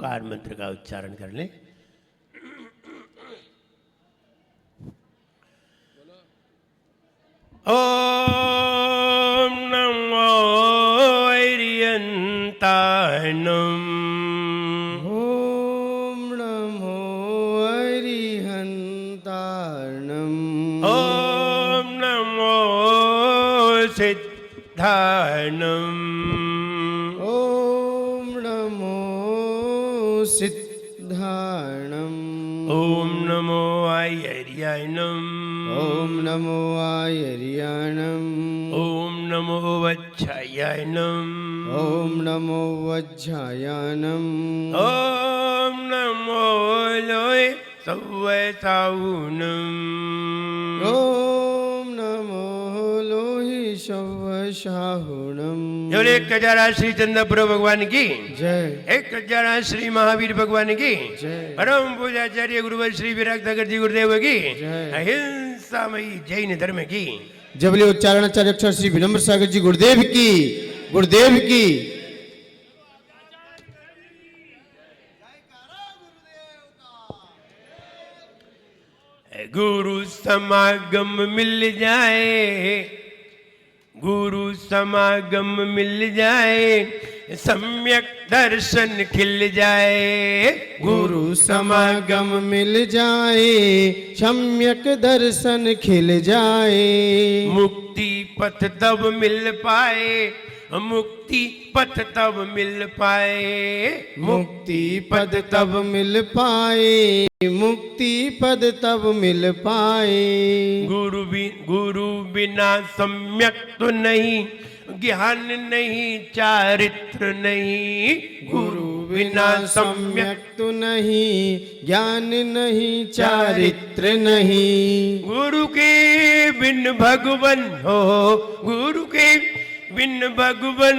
Car मंत्र का उच्चारण कर लें। ओम नमो अरिहंताणं। ओम नमो अरिहंताणं। ओम नमो सिद्धाणं। ओम नमो सिद्धाणं। ओम नमो आयर्याणं। ओम नमो आयर्याणं। ओम नमो वज्रायणं। ओम नमो वज्रायणं। ओम नमो लोय सव्वसाहुनं। ओम नमो लोहिषवशाहुणं। बोले एक हजारा श्री चंद्रपुर भगवान की जय। एक हजारा श्री महावीर भगवान की जय। परम पूजाचार्य गुरुवर श्री विराट सागर जी गुरुदेव की जय। अहिंसामयी जैन धर्म की जबले उच्चारणाचार्य अक्षर श्री विनम्र सागर जी गुरुदेव की, गुरुदेव की। गुरु समागम मिल जाए, गुरु समागम मिल जाए, सम्यक दर्शन खिल जाए। गुरु समागम मिल जाए, सम्यक दर्शन खिल जाए। मुक्ति पथ तब मिल पाए, मुक्ति पथ तब मिल पाए। मुक्ति पद तब मिल पाए, मुक्ति पद तब मिल पाए। गुरु बिना सम्यक तो नहीं, ज्ञान नहीं, चारित्र नहीं। गुरु बिना सम्यक तो नहीं, ज्ञान नहीं, चारित्र नहीं। गुरु के बिन भगवन हो, गुरु के बिन भगवन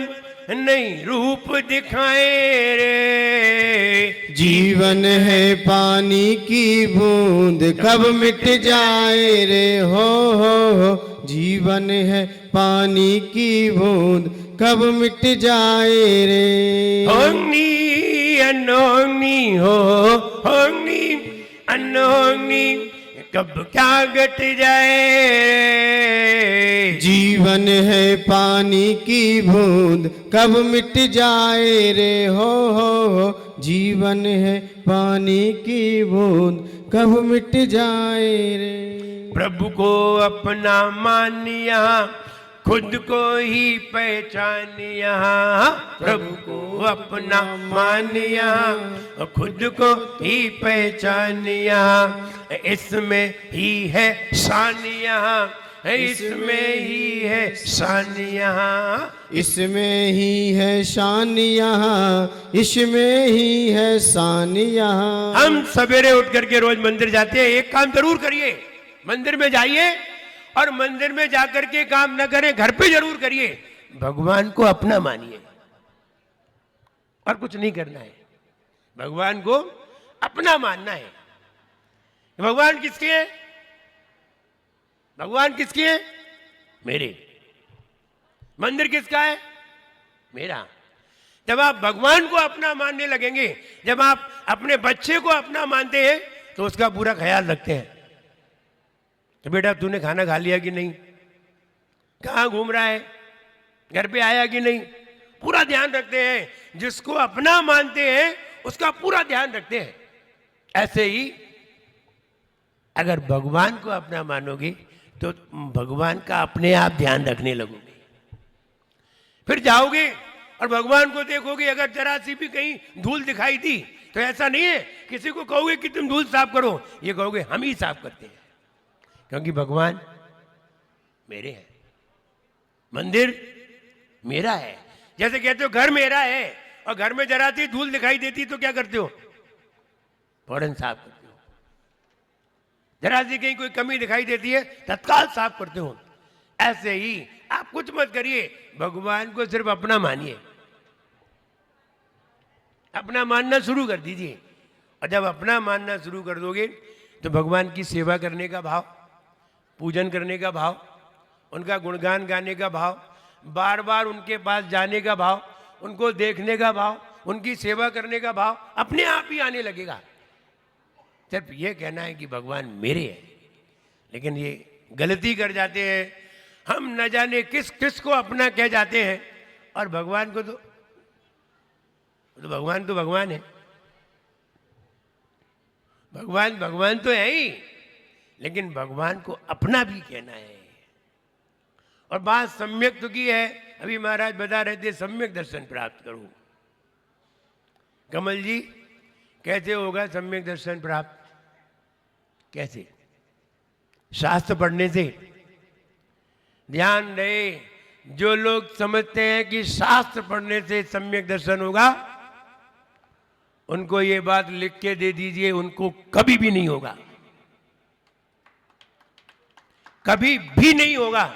नहीं रूप दिखाए रे। जीवन है पानी की बूंद कब मिट जाए रे। हो जीवन है पानी की बूंद कब मिट जाए रे। होंगी अनहोंगी हो, होंगी अनहोंगी कब क्या घट जाए। जीवन है पानी की बूंद कब मिट जाए रे। हो जीवन है पानी की बूंद कब मिट जाए रे। प्रभु को अपना मानिया, खुद को ही पहचानिया। प्रभु को अपना मानिया, खुद को ही पहचानिया। इसमें ही है शानिया, इसमें ही है शानिया। इसमें ही है शान यहाँ, इसमें ही है शान यहाँ। हम सवेरे उठ करके रोज मंदिर जाते हैं। एक काम जरूर करिए, मंदिर में जाइए और मंदिर में जाकर के काम न करें, घर पे जरूर करिए। भगवान को अपना मानिए और कुछ नहीं करना है। भगवान को अपना मानना है। भगवान किसके हैं? भगवान किसके हैं? मेरे। मंदिर किसका है? मेरा। जब आप भगवान को अपना मानने लगेंगे, जब आप अपने बच्चे को अपना मानते हैं तो उसका पूरा ख्याल रखते हैं। तो बेटा तूने खाना खा लिया कि नहीं, कहाँ घूम रहा है, घर पे आया कि नहीं, पूरा ध्यान रखते हैं। जिसको अपना मानते हैं उसका पूरा ध्यान रखते हैं। ऐसे ही अगर भगवान को अपना मानोगे तो भगवान का अपने आप ध्यान रखने लगोगे। फिर जाओगे और भगवान को देखोगे, अगर जरा सी भी कहीं धूल दिखाई दी तो ऐसा नहीं है किसी को कहोगे कि तुम धूल साफ करो, ये कहोगे हम ही साफ करते हैं, क्योंकि भगवान मेरे हैं, मंदिर मेरा है। जैसे कहते हो घर मेरा है और घर में जरा सी धूल दिखाई देती तो क्या करते हो? फौरन साफ करते हो। जरा सी कहीं कोई कमी दिखाई देती है तत्काल साफ करते हो। ऐसे ही आप कुछ मत करिए, भगवान को सिर्फ अपना मानिए, अपना मानना शुरू कर दीजिए। और जब अपना मानना शुरू कर दोगे तो भगवान की सेवा करने का भाव, पूजन करने का भाव, उनका गुणगान गाने का भाव, बार बार उनके पास जाने का भाव, उनको देखने का भाव, उनकी सेवा करने का भाव अपने आप ही आने लगेगा। सिर्फ ये कहना है कि भगवान मेरे हैं, लेकिन ये गलती कर जाते हैं हम, न जाने किस किस को अपना कह जाते हैं, और भगवान को तो भगवान है। भगवान तो है ही, लेकिन भगवान को अपना भी कहना है। और बात सम्यक तो की है, अभी महाराज बता रहे थे सम्यक दर्शन प्राप्त करूं। कमल जी, कैसे होगा सम्यक दर्शन प्राप्त? कैसे? शास्त्र पढ़ने से। ध्यान रहे, जो लोग समझते हैं कि शास्त्र पढ़ने से सम्यक दर्शन होगा, उनको ये बात लिख के दे दीजिए, उनको कभी भी नहीं होगा, कभी भी नहीं होगा।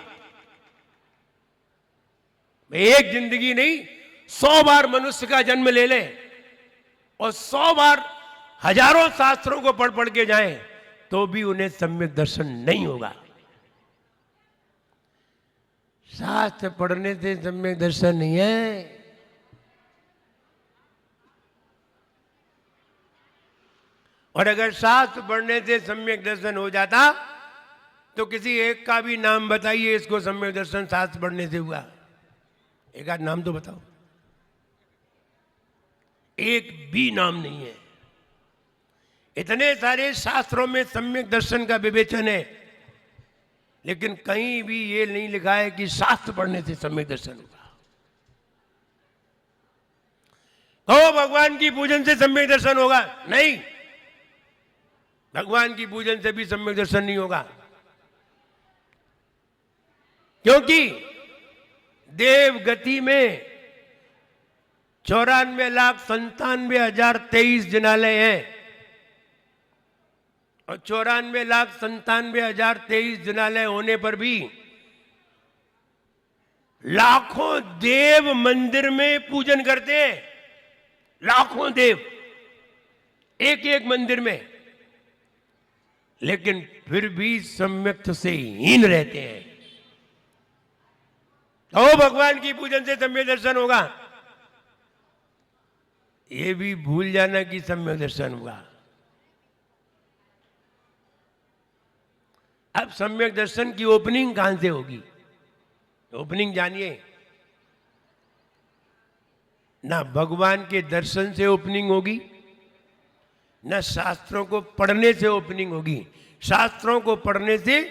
एक जिंदगी नहीं, 100 बार मनुष्य का जन्म ले ले और 100 बार हजारों शास्त्रों को पढ़ पढ़ के जाएं, तो भी उन्हें सम्यक दर्शन नहीं होगा। शास्त्र पढ़ने से सम्यक दर्शन नहीं है। और अगर शास्त्र पढ़ने से सम्यक दर्शन हो जाता, तो किसी एक का भी नाम बताइए इसको सम्यक दर्शन शास्त्र पढ़ने से हुआ। एक आध नाम तो बताओ। एक भी नाम नहीं है। इतने सारे शास्त्रों में सम्यक दर्शन का विवेचन है, लेकिन कहीं भी ये नहीं लिखा है कि शास्त्र पढ़ने से सम्यक दर्शन होगा। कहो भगवान की पूजन से सम्यक दर्शन होगा? नहीं, भगवान की पूजन से भी सम्यक दर्शन नहीं होगा, क्योंकि देव गति में 94,97,023 जिनालय हैं, और 94,97,023 जिनालय होने पर भी लाखों देव मंदिर में पूजन करते हैं। लाखों देव एक एक मंदिर में, लेकिन फिर भी सम्यक से हीन रहते हैं। तो भगवान की पूजन से सम्यक दर्शन होगा, ये भी भूल जाना कि सम्यक दर्शन होगा। अब सम्यक दर्शन की ओपनिंग कहां से होगी? ओपनिंग जानिए ना, भगवान के दर्शन से ओपनिंग होगी, ना शास्त्रों को पढ़ने से ओपनिंग होगी। शास्त्रों को पढ़ने से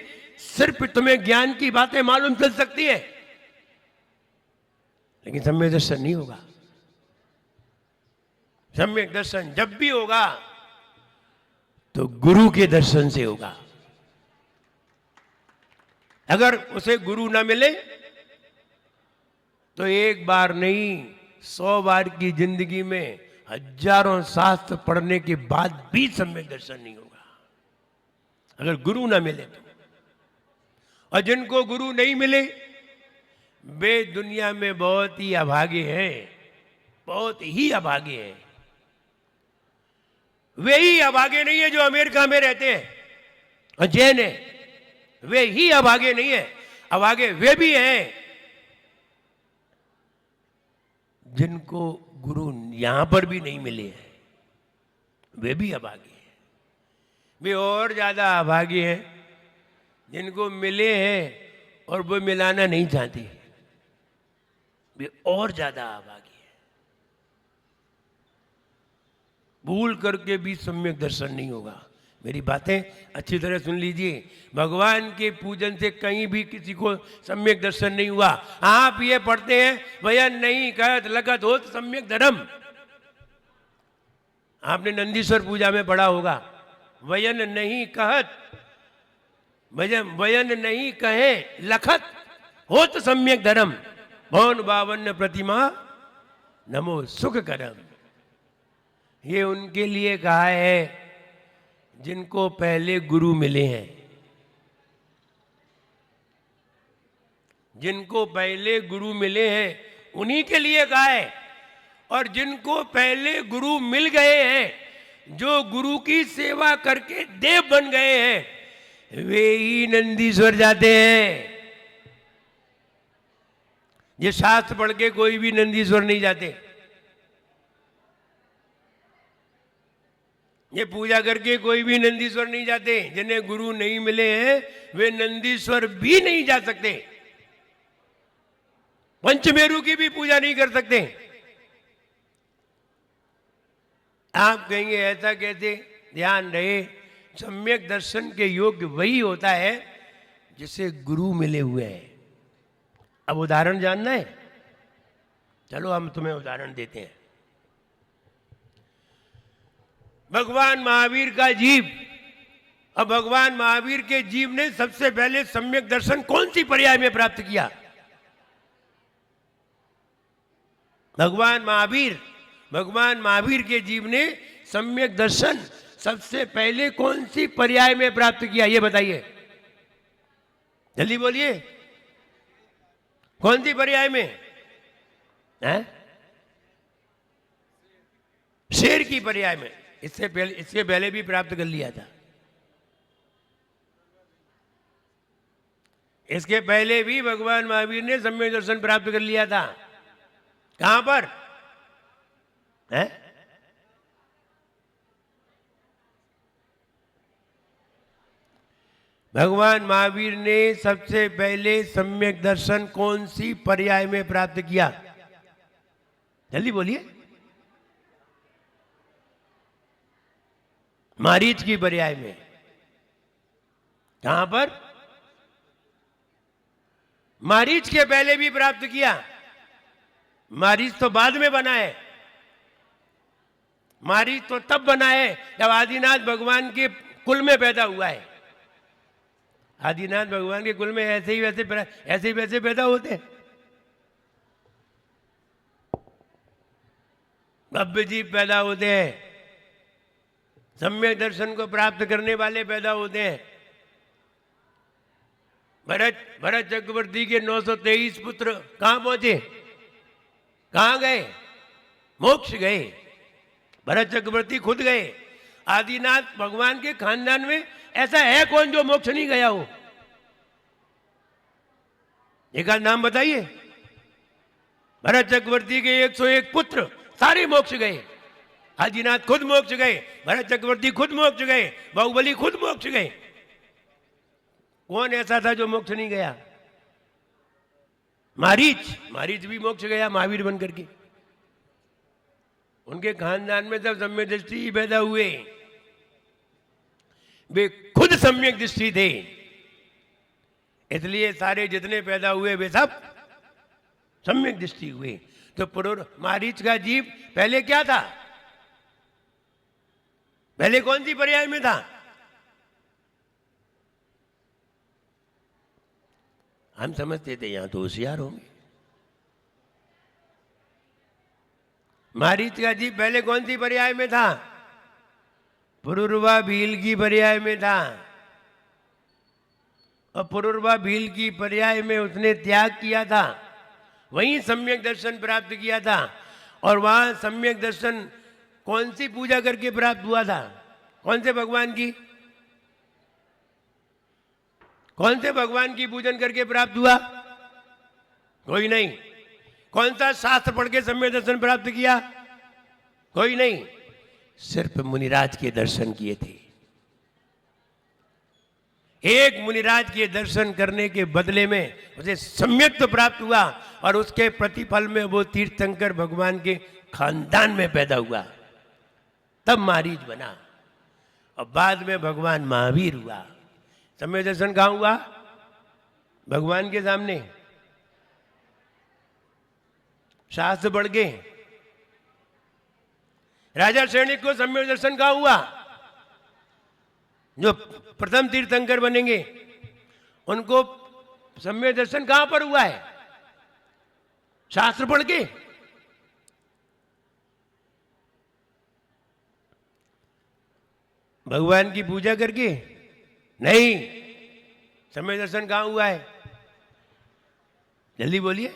सिर्फ तुम्हें ज्ञान की बातें मालूम चल सकती है, लेकिन सम्यक दर्शन नहीं होगा। सम्यक दर्शन जब भी होगा तो गुरु के दर्शन से होगा। अगर उसे गुरु ना मिले तो एक बार नहीं, 100 बार की जिंदगी में हजारों शास्त्र पढ़ने के बाद भी सम्यक दर्शन नहीं होगा, अगर गुरु ना मिले तो। और जिनको गुरु नहीं मिले, वे दुनिया में बहुत ही अभागे हैं, बहुत ही अभागे हैं। वे ही अभागे नहीं है जो अमेरिका में रहते हैं और जैन है, वे ही अभागे नहीं है। अभागे वे भी हैं जिनको गुरु यहां पर भी नहीं मिले हैं, वे भी अभागे हैं। वे और ज्यादा अभागे हैं जिनको मिले हैं और वो मिलाना नहीं चाहते, वे और ज्यादा अभागे हैं। भूल करके भी सम्यक दर्शन नहीं होगा। मेरी बातें अच्छी तरह सुन लीजिए। भगवान के पूजन से कहीं भी किसी को सम्यक दर्शन नहीं हुआ। आप ये पढ़ते हैं, वयन नहीं कहत लगत होत सम्यक धर्म। आपने नंदीश्वर पूजा में पढ़ा होगा, वयन नहीं कहत, वयन नहीं कहे लखत होत सम्यक धर्म। भवन बावन्य प्रतिमा नमो सुख करम। ये उनके लिए कहा है जिनको पहले गुरु मिले हैं, जिनको पहले गुरु मिले हैं उन्हीं के लिए कहा है। और जिनको पहले गुरु मिल गए हैं, जो गुरु की सेवा करके देव बन गए हैं, वे ही नंदीश्वर जाते हैं। ये शास्त्र पढ़ के कोई भी नंदीश्वर नहीं जाते। ये पूजा करके कोई भी नंदीश्वर नहीं जाते। जिन्हें गुरु नहीं मिले हैं वे नंदीश्वर भी नहीं जा सकते, पंचमेरु की भी पूजा नहीं कर सकते। आप कहेंगे ऐसा कैसे? ध्यान रहे, सम्यक दर्शन के योग्य वही होता है जिसे गुरु मिले हुए हैं। अब उदाहरण जानना है? चलो हम तुम्हें उदाहरण देते हैं। भगवान महावीर का जीव, अब भगवान महावीर के जीव ने सबसे पहले सम्यक दर्शन कौन सी पर्याय में प्राप्त किया? भगवान महावीर के जीव ने सम्यक दर्शन सबसे पहले कौन सी पर्याय में प्राप्त किया? ये बताइए, जल्दी बोलिए, कौन सी पर्याय में? शेर की पर्याय में। इससे पहले भी प्राप्त कर लिया था। इसके पहले भी भगवान महावीर ने सम्यक दर्शन प्राप्त कर लिया था। कहां पर? भगवान महावीर ने सबसे पहले सम्यक दर्शन कौन सी पर्याय में प्राप्त किया? जल्दी बोलिए। मारीच की पर्याय में। कहां पर? मारीच के पहले भी प्राप्त किया। मारीच तो बाद में बना है। मारीच तो तब बना है जब आदिनाथ भगवान के कुल में पैदा हुआ है। आदिनाथ भगवान के कुल में ऐसे ही वैसे पैदा होते हैं। भव्य जीव पैदा होते हैं, सम्यक दर्शन को प्राप्त करने वाले पैदा होते हैं। भरत चक्रवर्ती के 923 पुत्र कहां पहुंचे? कहां गए? मोक्ष गए। भरत चक्रवर्ती खुद गए। आदिनाथ भगवान के खानदान में ऐसा है कौन जो मोक्ष नहीं गया हो? एक आध नाम बताइए। भरत चक्रवर्ती के 101 पुत्र सारे मोक्ष गए। आदिनाथ खुद मोक्ष गए, भरत चक्रवर्ती खुद मोक्ष गए, बाहुबली खुद मोक्ष गए। कौन ऐसा था जो मोक्ष नहीं गया? मारीच भी मोक्ष गया महावीर बन करके। उनके खानदान में जब सम्यक दृष्टि पैदा हुए, वे खुद सम्यक दृष्टि थे, इसलिए सारे जितने पैदा हुए वे सब सम्यक दृष्टि हुए। तो मारीच का जीव पहले क्या था? पहले कौन सी पर्याय में था? हम समझते थे यहां तो होशियार होंगे। मारीच का जीव पहले कौन सी पर्याय में था? पुरुरवा भील की पर्याय में था। और पुरुरवा भील की पर्याय में उसने त्याग किया था, वहीं सम्यक दर्शन प्राप्त किया था। और वहां सम्यक दर्शन कौन सी पूजा करके प्राप्त हुआ था? कौन से भगवान की? कौन से भगवान की पूजन करके प्राप्त हुआ? कोई नहीं। कौन सा शास्त्र पढ़ के सम्यक दर्शन प्राप्त किया? कोई नहीं। सिर्फ मुनिराज के दर्शन किए थे। एक मुनिराज के दर्शन करने के बदले में उसे सम्यक तो प्राप्त हुआ, और उसके प्रतिफल में वो तीर्थंकर भगवान के खानदान में पैदा हुआ, तब मारीच बना। और बाद में भगवान महावीर हुआ। सम्यक दर्शन कहां हुआ? भगवान के सामने। शास्त्र बढ़ गए। राजा सैनिक को सम्यक दर्शन कहां हुआ? जो प्रथम तीर्थंकर बनेंगे उनको सम्यक दर्शन कहां पर हुआ है? शास्त्र पढ़ के। भगवान की पूजा करके नहीं। सम्यक दर्शन कहां हुआ है? जल्दी बोलिए।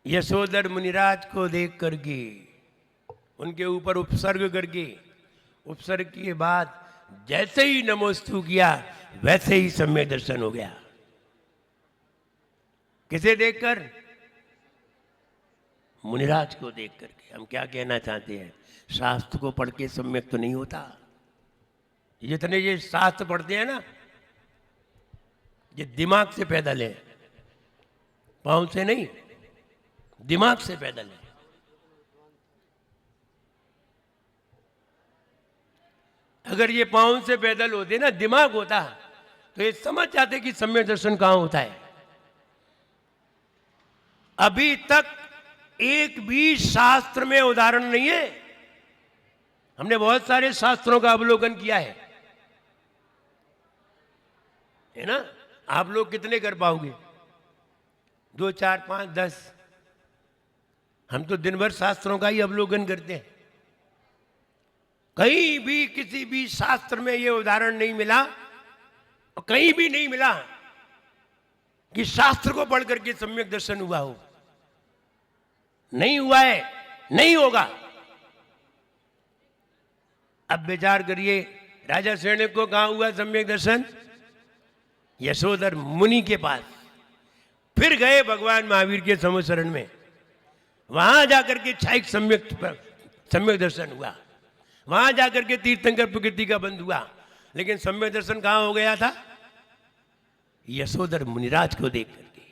यशोधर मुनिराज को देख करके, उनके ऊपर उपसर्ग करके, उपसर्ग के बाद जैसे ही नमोस्तु किया वैसे ही सम्यक दर्शन हो गया। किसे देखकर? मुनिराज को देख करके। हम क्या कहना चाहते हैं, शास्त्र को पढ़ के सम्यक तो नहीं होता। जितने ये शास्त्र पढ़ते हैं ना, ये दिमाग से पैदल है, पांव से नहीं, दिमाग से पैदल है। अगर ये पांव से पैदल होते ना, दिमाग होता, तो ये समझ जाते कि सम्यक दर्शन कहां होता है। अभी तक एक भी शास्त्र में उदाहरण नहीं है। हमने बहुत सारे शास्त्रों का अवलोकन किया है ना। आप लोग कितने कर पाओगे? 2, 4, 5, 10। हम तो दिन भर शास्त्रों का ही अवलोकन करते हैं। कहीं भी किसी भी शास्त्र में यह उदाहरण नहीं मिला, और कहीं भी नहीं मिला कि शास्त्र को पढ़ करके सम्यक दर्शन हुआ हो। नहीं हुआ है, नहीं होगा। अब विचार करिए, राजा शरण्य को कहां हुआ सम्यक दर्शन? यशोधर मुनि के पास। फिर गए भगवान महावीर के समुचरण में, वहां जाकर के क्षायिक सम्यक दर्शन हुआ। वहां जाकर के तीर्थंकर प्रकृति का बंध हुआ। लेकिन सम्यक दर्शन कहां हो गया था? यशोधर मुनिराज को देख करके।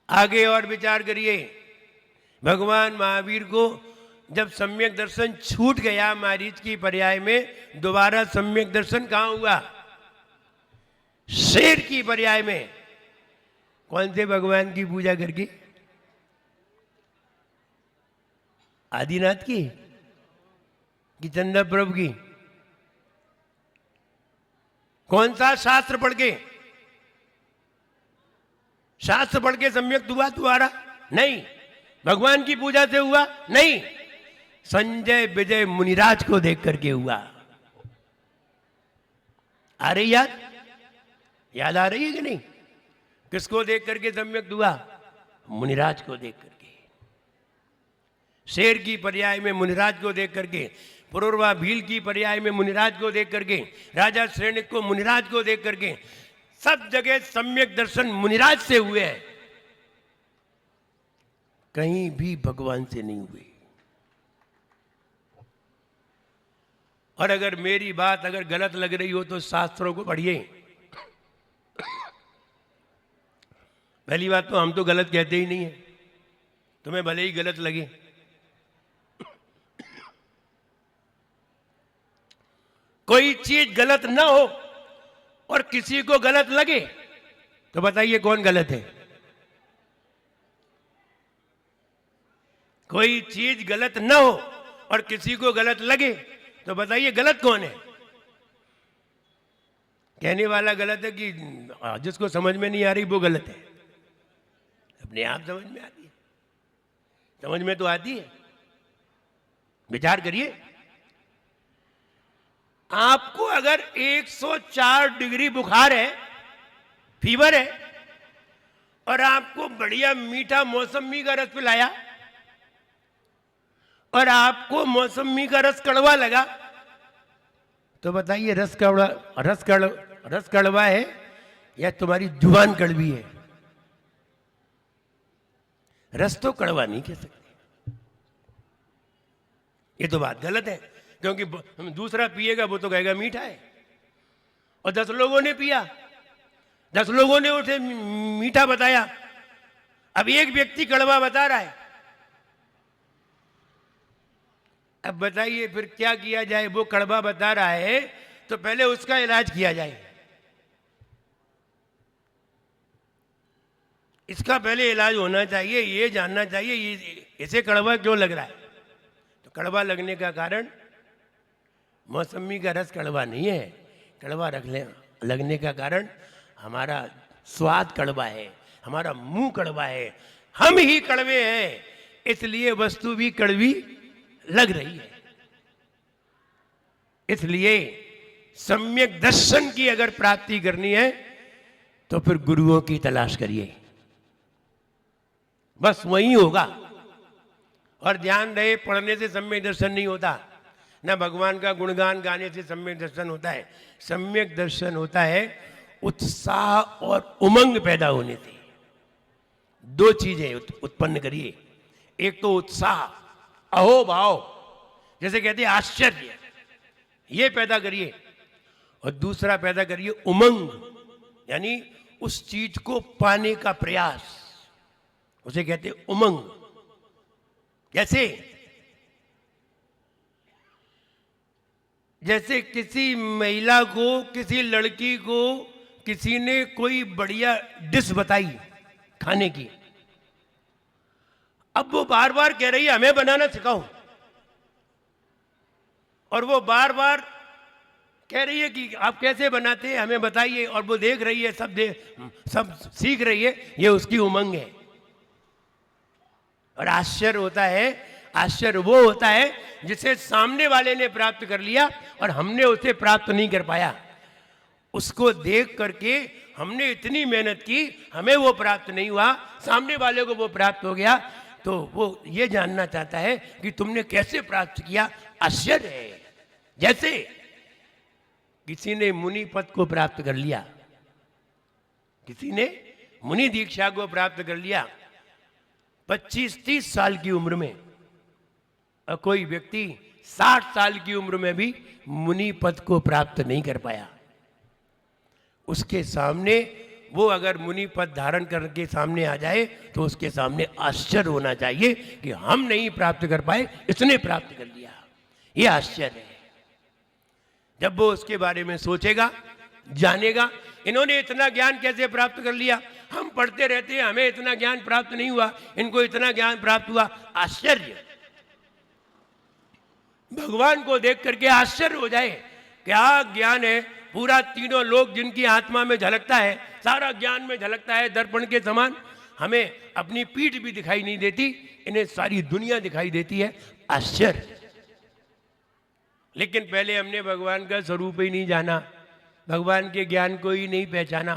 आगे और विचार करिए, भगवान महावीर को जब सम्यक दर्शन छूट गया मारीच की पर्याय में, दोबारा सम्यक दर्शन कहां हुआ? शेर की पर्याय में। कौन से भगवान की पूजा करके? आदिनाथ की कि चंदा प्रभु की? कौन सा शास्त्र पढ़ के? शास्त्र पढ़ के सम्यक हुआ तुम्हारा? नहीं। भगवान की पूजा से हुआ? नहीं। संजय विजय मुनिराज को देख करके हुआ। आ रही याद? याद आ रही है कि नहीं? किसको देख करके सम्यक हुआ? मुनिराज को देख करके। शेर की पर्याय में मुनिराज को देख करके, पुरुरवा भील की पर्याय में मुनिराज को देख करके, राजा श्रेणिक को मुनिराज को देख करके, सब जगह सम्यक दर्शन मुनिराज से हुए हैं, कहीं भी भगवान से नहीं हुए। और अगर मेरी बात अगर गलत लग रही हो तो शास्त्रों को पढ़िए। पहली बात तो हम तो गलत कहते ही नहीं है, तुम्हें भले ही गलत लगे। कोई चीज गलत ना हो और किसी को गलत लगे तो बताइए कौन गलत है? कोई चीज गलत ना हो और किसी को गलत लगे तो बताइए गलत कौन है? कहने वाला गलत है कि जिसको समझ में नहीं आ रही वो गलत है? अपने आप समझ में आती है, समझ में तो आती है। विचार करिए, आपको अगर 104 डिग्री बुखार है, फीवर है, और आपको बढ़िया मीठा मौसमी का रस पिलाया और आपको मौसमी का रस कड़वा लगा, तो बताइए रस कड़वा है या तुम्हारी जुबान कड़वी है? रस तो कड़वा नहीं कह सकते। ये तो बात गलत है, क्योंकि दूसरा पिएगा वो तो कहेगा मीठा है। और 10 लोगों ने पिया, 10 लोगों ने उसे मीठा बताया, अब एक व्यक्ति कड़वा बता रहा है। अब बताइए फिर क्या किया जाए? वो कड़वा बता रहा है तो पहले उसका इलाज किया जाए। इसका पहले इलाज होना चाहिए, ये जानना चाहिए ये इसे कड़वा क्यों लग रहा है। तो कड़वा लगने का कारण मौसमी का रस कड़वा नहीं है, कड़वा लगने का कारण हमारा स्वाद कड़वा है, हमारा मुंह कड़वा है, हम ही कड़वे हैं, इसलिए वस्तु भी कड़वी लग रही है। इसलिए सम्यक दर्शन की अगर प्राप्ति करनी है तो फिर गुरुओं की तलाश करिए, बस वही होगा। और ध्यान रहे, पढ़ने से सम्यक दर्शन नहीं होता, ना भगवान का गुणगान गाने से सम्यक दर्शन होता है। सम्यक दर्शन होता है उत्साह और उमंग पैदा होने से, दो चीजें उत्पन्न करिए। एक तो उत्साह, अहोभाव, जैसे कहते हैं आश्चर्य, ये पैदा करिए। और दूसरा पैदा करिए उमंग, यानी उस चीज को पाने का प्रयास, उसे कहते हैं उमंग। जैसे किसी महिला को, किसी लड़की को किसी ने कोई बढ़िया डिश बताई खाने की, अब वो बार बार कह रही है हमें बनाना सिखाओ, और वो बार बार कह रही है कि आप कैसे बनाते हैं हमें बताइए, और वो देख रही है, सब सीख रही है, ये उसकी उमंग है। और आश्चर्य वो होता है जिसे सामने वाले ने प्राप्त कर लिया और हमने उसे प्राप्त नहीं कर पाया। उसको देख करके हमने इतनी मेहनत की, हमें वो प्राप्त नहीं हुआ, सामने वाले को वो प्राप्त हो गया, तो वो ये जानना चाहता है कि तुमने कैसे प्राप्त किया। आश्चर्य है। जैसे किसी ने मुनि पद को प्राप्त कर लिया, किसी ने मुनि दीक्षा को प्राप्त कर लिया 25-30 साल की उम्र में, और कोई व्यक्ति 60 साल की उम्र में भी मुनि पद को प्राप्त नहीं कर पाया। उसके सामने वो अगर मुनि पद धारण करके सामने आ जाए तो उसके सामने आश्चर्य होना चाहिए कि हम नहीं प्राप्त कर पाए, इसने प्राप्त कर लिया। ये आश्चर्य है। जब वो उसके बारे में सोचेगा, जानेगा, इन्होंने इतना ज्ञान कैसे प्राप्त कर लिया, हम पढ़ते रहते हैं हमें इतना ज्ञान प्राप्त नहीं हुआ, इनको इतना ज्ञान प्राप्त हुआ। आश्चर्य, भगवान को देख करके आश्चर्य हो जाए, क्या ज्ञान है। पूरा तीनों लोग जिनकी आत्मा में झलकता है, सारा ज्ञान में झलकता है दर्पण के समान। हमें अपनी पीठ भी दिखाई नहीं देती, इन्हें सारी दुनिया दिखाई देती है। आश्चर्य। लेकिन पहले हमने भगवान का स्वरूप ही नहीं जाना, भगवान के ज्ञान को ही नहीं पहचाना,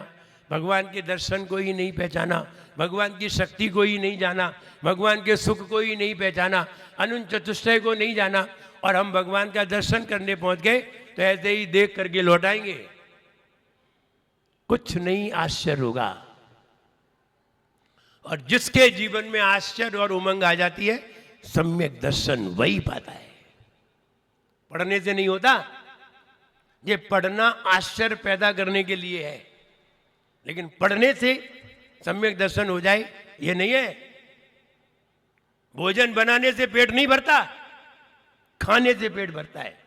भगवान के दर्शन को ही नहीं पहचाना, भगवान की शक्ति को ही नहीं जाना, भगवान के सुख को ही नहीं पहचाना, अनंत चतुष्टय को नहीं जाना, और हम भगवान का दर्शन करने पहुंच गए तो ऐसे ही देख करके लौटाएंगे, कुछ नहीं आश्चर्य होगा। और जिसके जीवन में आश्चर्य और उमंग आ जाती है, सम्यक दर्शन वही पाता है। पढ़ने से नहीं होता, ये पढ़ना आश्चर्य पैदा करने के लिए है, लेकिन पढ़ने से सम्यक दर्शन हो जाए ये नहीं है। भोजन बनाने से पेट नहीं भरता, खाने से पेट भरता है।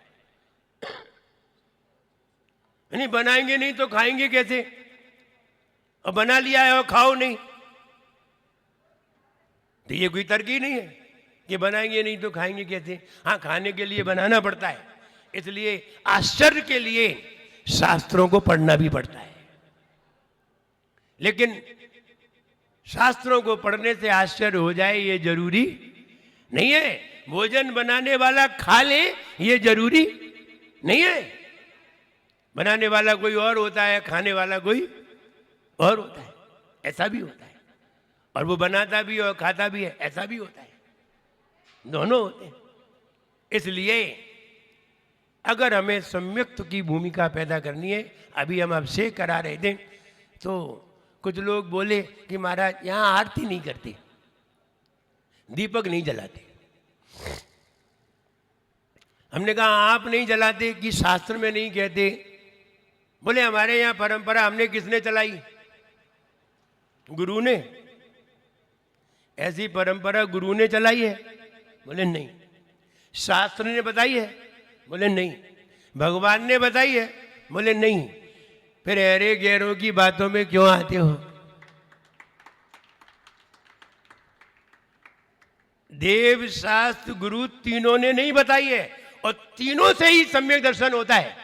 नहीं बनाएंगे नहीं तो खाएंगे कैसे, और बना लिया है और खाओ नहीं, तो ये कोई तर्क ही नहीं है कि बनाएंगे नहीं तो खाएंगे कैसे। हाँ, खाने के लिए बनाना पड़ता है, इसलिए आश्चर्य के लिए शास्त्रों को पढ़ना भी पड़ता है। लेकिन शास्त्रों को पढ़ने से आश्चर्य हो जाए ये जरूरी नहीं है। भोजन बनाने वाला खा ले ये जरूरी नहीं है। बनाने वाला कोई और होता है, खाने वाला कोई और होता है, ऐसा भी होता है। और वो बनाता भी और खाता भी है, ऐसा भी होता है, दोनों होते हैं। इसलिए अगर हमें सम्यक्त की भूमिका पैदा करनी है, अभी हम अभिषेक करा रहे थे तो कुछ लोग बोले कि महाराज यहाँ आरती नहीं करते, दीपक नहीं जलाते। हमने कहा आप नहीं जलाते कि शास्त्र में नहीं कहते। बोले हमारे यहाँ परंपरा, हमने किसने चलाई? गुरु ने। ऐसी परंपरा गुरु ने चलाई है? बोले नहीं। शास्त्र ने बताई है? बोले नहीं। भगवान ने बताई है? बोले नहीं। फिर अरे गैरों की बातों में क्यों आते हो? देव, शास्त्र, गुरु तीनों ने नहीं बताई है, और तीनों से ही सम्यक दर्शन होता है,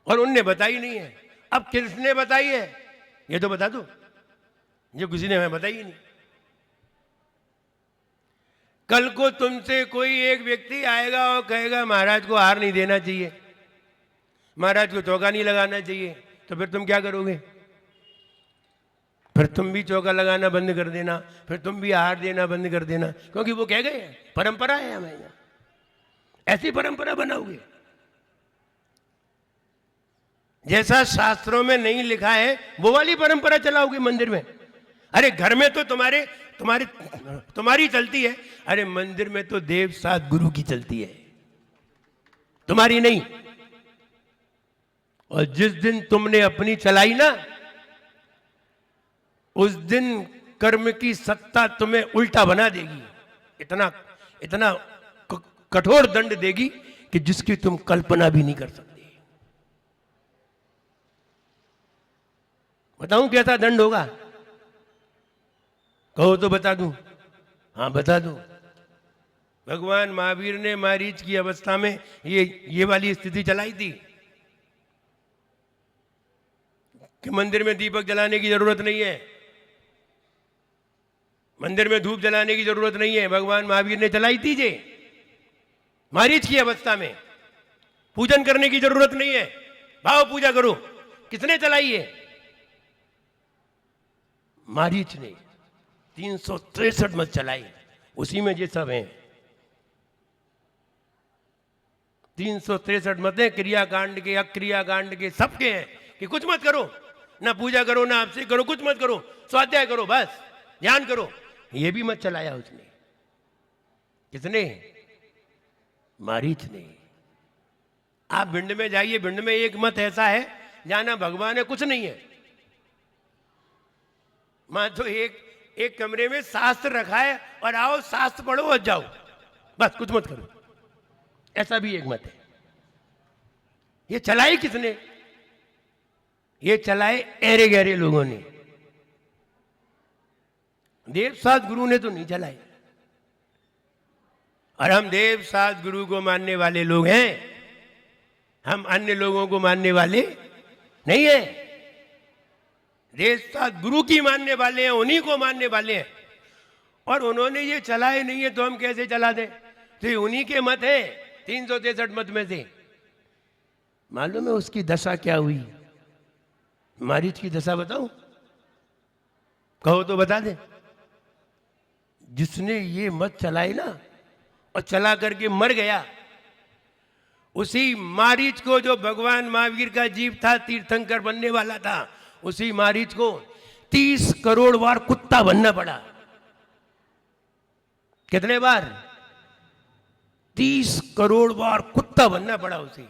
और उनने बताई नहीं है। अब किसने बताई है ये तो बता दो, ये किसी ने हमें बताई ही नहीं। कल को तुमसे कोई एक व्यक्ति आएगा और कहेगा महाराज को हार नहीं देना चाहिए, महाराज को चौका नहीं लगाना चाहिए, तो फिर तुम क्या करोगे? फिर तुम भी चौका लगाना बंद कर देना, फिर तुम भी हार देना बंद कर देना, क्योंकि वो कह गए हैं, परंपरा है हमें यहाँ। ऐसी परंपरा बनाओगे जैसा शास्त्रों में नहीं लिखा है, वो वाली परंपरा चलाओगे मंदिर में। अरे घर में तो तुम्हारी चलती है, अरे मंदिर में तो देव साथ गुरु की चलती है, तुम्हारी नहीं। और जिस दिन तुमने अपनी चलाई ना, उस दिन कर्म की सत्ता तुम्हें उल्टा बना देगी, इतना इतना कठोर दंड देगी कि जिसकी तुम कल्पना भी नहीं कर सकते। बताऊं कैसा दंड होगा? कहो तो बता दूं? हाँ बता दूं। भगवान महावीर ने मारीच की अवस्था में ये वाली स्थिति चलाई थी कि मंदिर में दीपक जलाने की जरूरत नहीं है, मंदिर में धूप जलाने की जरूरत नहीं है। भगवान महावीर ने चलाई थी जे मारीच की अवस्था में, पूजन करने की जरूरत नहीं है, भाव पूजा करो। किसने चलाई है? मारीच ने 363 मत चलाई, उसी में ये सब हैं। 363 मतें क्रियाकांड के अक्रियाकांड के सबके हैं कि कुछ मत करो, ना पूजा करो, ना आपसे करो, कुछ मत करो, स्वाध्याय करो, बस ध्यान करो। ये भी मत चलाया उसने। किसने? मारीच ने। आप भिंड में जाइए, भिंड में एक मत ऐसा है जहां ना भगवान है कुछ नहीं है, मां तो एक कमरे में शास्त्र रखा है और आओ शास्त्र पढ़ो और जाओ, बस कुछ मत करो, ऐसा भी एक मत है। ये चलाई किसने? ये चलाए ऐरे गहरे लोगों ने। देव साथ गुरु ने तो नहीं चलाई। और हम देव साथ गुरु को मानने वाले लोग हैं, हम अन्य लोगों को मानने वाले नहीं है। देव साथ गुरु की मानने वाले हैं, उन्हीं को मानने वाले हैं। और उन्होंने ये चलाए नहीं है तो हम कैसे चला दें? तो ये उन्हीं के मत है, 363 मत में से। मालूम है उसकी दशा क्या हुई? मारीच की दशा बताऊं? कहो तो बता दे। जिसने ये मत चलाई ना और चला करके मर गया, उसी मारीच को, जो भगवान महावीर का जीव था, तीर्थंकर बनने वाला था, उसी मारीच को 30 करोड़ बार कुत्ता बनना पड़ा। कितने बार? 30 करोड़ बार कुत्ता बनना पड़ा उसे,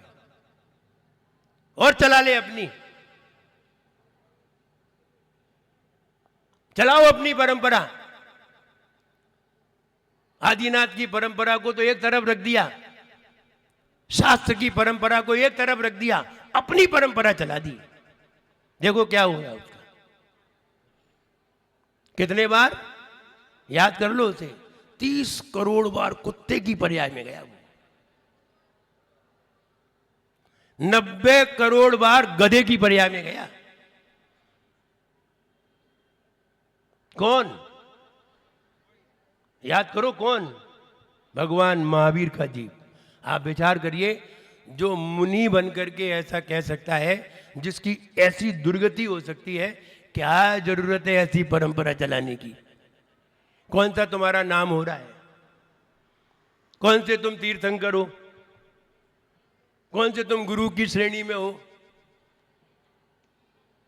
और चला ले अपनी, चलाओ अपनी परंपरा। आदिनाथ की परंपरा को तो एक तरफ रख दिया, शास्त्र की परंपरा को एक तरफ रख दिया, अपनी परंपरा चला दी। देखो क्या हो रहा है उसका। कितने बार? याद कर लो उसे। 30 करोड़ बार कुत्ते की पर्याय में गया वो, 90 करोड़ बार गधे की पर्याय में गया। कौन? याद करो कौन? भगवान महावीर का जीव। आप विचार करिए, जो मुनि बनकर के ऐसा कह सकता है, जिसकी ऐसी दुर्गति हो सकती है, क्या जरूरत है ऐसी परंपरा चलाने की? कौन सा तुम्हारा नाम हो रहा है? कौन से तुम तीर्थंकर हो? कौन से तुम गुरु की श्रेणी में हो?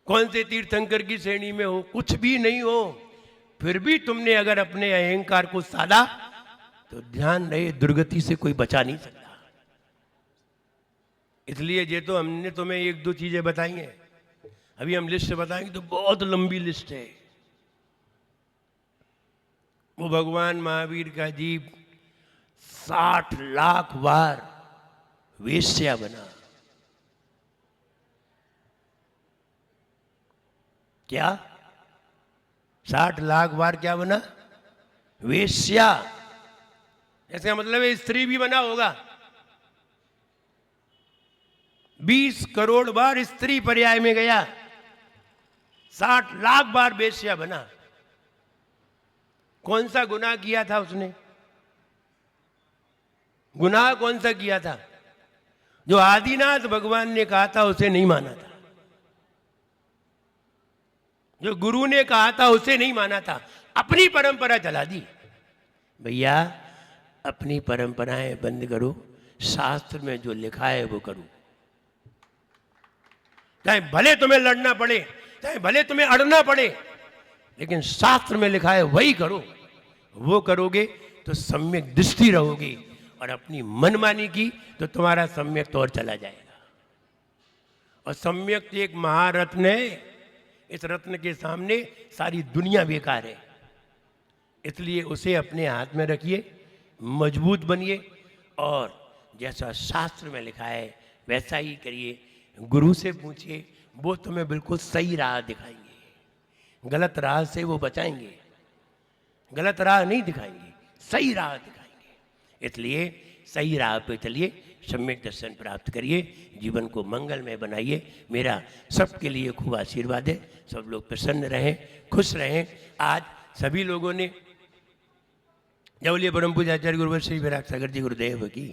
कौन से तीर्थंकर की श्रेणी में हो? कुछ भी नहीं हो। फिर भी तुमने अगर अपने अहंकार को साधा तो ध्यान रहे, दुर्गति से कोई बचा नहीं सकता। इसलिए ये तो हमने तुम्हें एक दो चीजें बताई हैं, अभी हम लिस्ट बताएंगे तो बहुत लंबी लिस्ट है। वो भगवान महावीर का जीव 60 लाख बार वेश्या बना। क्या? 60 लाख बार क्या बना? वेश्या। इसका मतलब है स्त्री भी बना होगा। 20 करोड़ बार स्त्री पर्याय में गया, 60 लाख बार वेश्या बना। कौन सा गुनाह किया था उसने? गुनाह कौन सा किया था? जो आदिनाथ भगवान ने कहा था उसे नहीं माना था, जो गुरु ने कहा था उसे नहीं माना था, अपनी परंपरा चला दी। भैया अपनी परंपराएं बंद करो, शास्त्र में जो लिखा है वो करो। चाहे भले तुम्हें लड़ना पड़े, चाहे भले तुम्हें अड़ना पड़े, लेकिन शास्त्र में लिखा है वही करो। वो करोगे तो सम्यक दृष्टि रहोगी, और अपनी मनमानी की तो तुम्हारा सम्यक तो और चला जाएगा। और सम्यक एक महारत्न है, इस रत्न के सामने सारी दुनिया बेकार है। इसलिए उसे अपने हाथ में रखिए, मजबूत बनिए, और जैसा शास्त्र में लिखा है वैसा ही करिए। गुरु से पूछिए, वो तुम्हें बिल्कुल सही राह दिखाएंगे, गलत राह से वो बचाएंगे, गलत राह नहीं दिखाएंगे, सही राह दिखाएंगे। इसलिए सही राह पे चलिए, सम्यक दर्शन प्राप्त करिए, जीवन को मंगलमय बनाइए। मेरा सबके लिए खूब आशीर्वाद है, सब लोग प्रसन्न रहें, खुश रहें। आज सभी लोगों ने जय बोलिए परम पूज्य आचार्य गुरुवर श्री विराट सागर जी गुरुदेव की